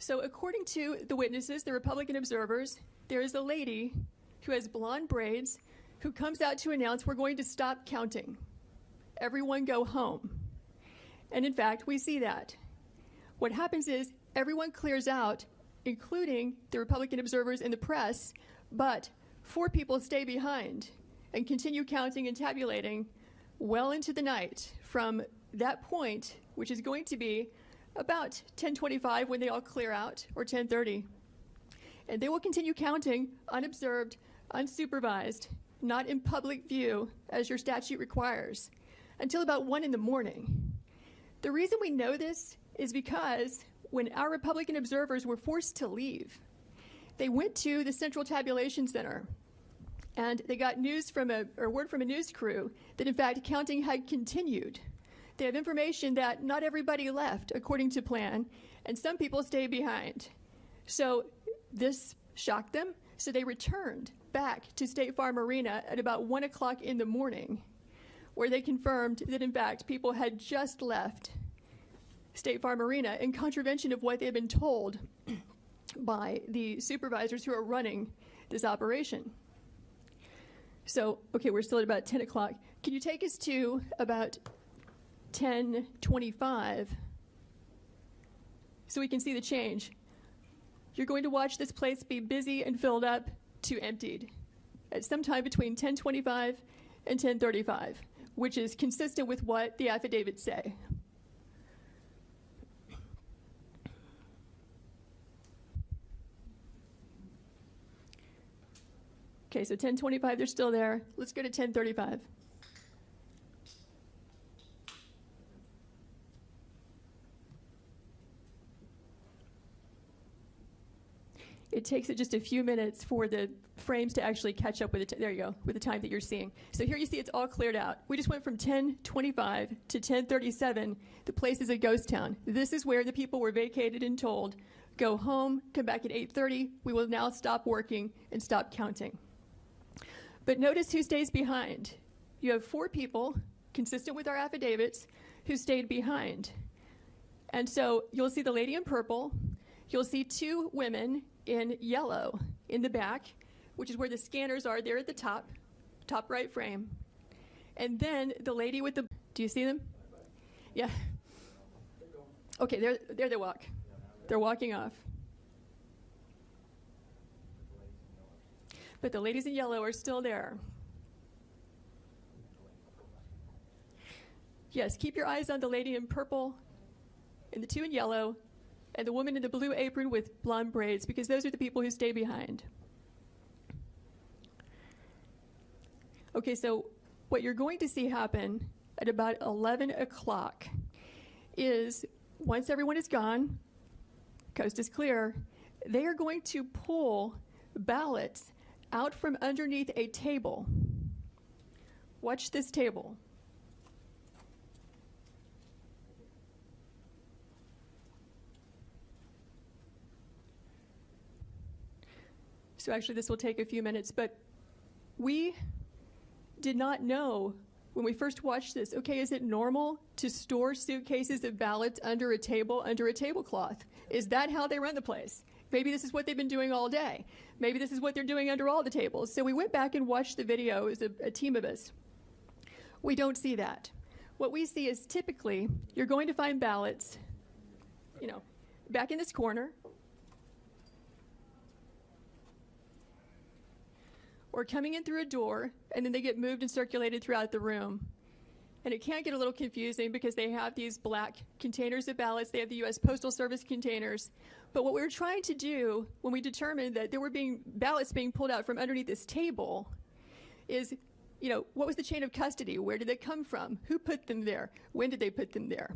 So according to the witnesses, the Republican observers, there is a lady who has blonde braids who comes out to announce, we're going to stop counting. Everyone go home. And in fact, we see that. What happens is everyone clears out, including the Republican observers and the press, but 4 people stay behind and continue counting and tabulating well into the night from that point, which is going to be about 10:25 when they all clear out, or 10:30. And they will continue counting unobserved, unsupervised, not in public view as your statute requires, until about 1 in the morning. The reason we know this is because when our Republican observers were forced to leave, they went to the Central Tabulation Center and they got word from a news crew that in fact counting had continued. They have information that not everybody left according to plan, and some people stayed behind. So this shocked them, so they returned back to State Farm Arena at about 1 o'clock in the morning, where they confirmed that in fact people had just left State Farm Arena in contravention of what they had been told by the supervisors who are running this operation. So, okay, we're still at about 10 o'clock. Can you take us to about 10:25 so we can see the change? You're going to watch this place be busy and filled up to emptied at some time between 10:25 and 10:35, which is consistent with what the affidavits say. Okay, so 10:25, they're still there. Let's go to 10:35. It takes it just a few minutes for the frames to actually catch up with there you go, with the time that you're seeing. So here you see it's all cleared out. We just went from 10:25 to 10:37. The place is a ghost town. This is where the people were vacated and told, go home, come back at 8:30. We will now stop working and stop counting. But notice who stays behind. You have 4 people, consistent with our affidavits, who stayed behind. And so you'll see the lady in purple. You'll see 2 women in yellow in the back, which is where the scanners are there at the top right frame. And then the lady with the, do you see them? Yeah. Okay, there they walk. They're walking off. But the ladies in yellow are still there. Yes, keep your eyes on the lady in purple and the 2 in yellow and the woman in the blue apron with blonde braids, because those are the people who stay behind. Okay, so what you're going to see happen at about 11 o'clock is once everyone is gone, coast is clear, they are going to pull ballots out from underneath a table. Watch this table. So actually this will take a few minutes, but we did not know when we first watched this, okay, is it normal to store suitcases of ballots under a table, under a tablecloth? Is that how they run the place? Maybe this is what they've been doing all day. Maybe this is what they're doing under all the tables. So we went back and watched the video as a team of us. We don't see that. What we see is typically you're going to find ballots, back in this corner, or coming in through a door, and then they get moved and circulated throughout the room. And it can get a little confusing because they have these black containers of ballots. They have the U.S. Postal Service containers. But what we were trying to do when we determined that there were ballots being pulled out from underneath this table is, what was the chain of custody? Where did they come from? Who put them there? When did they put them there?